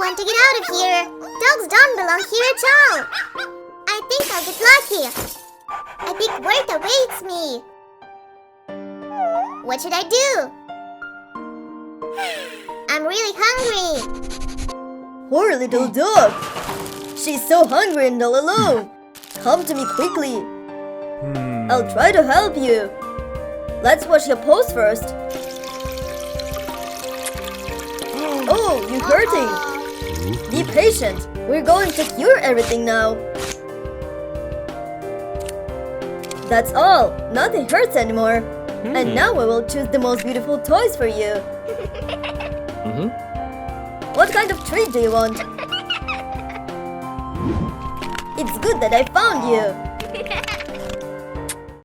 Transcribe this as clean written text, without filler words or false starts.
want to get out of here. Dogs don't belong here at all. I think I'll get lucky. A big world awaits me. What should I do? I'm really hungry. Poor little dog. She's so hungry and all alone. Come to me quickly. I'll try to help you. Let's wash your paws first. Oh, you're hurting. Be patient. We're going to cure everything now. That's all. Nothing hurts anymore. And now we will choose the most beautiful toys for you. What kind of treat do you want? It's good that I found you.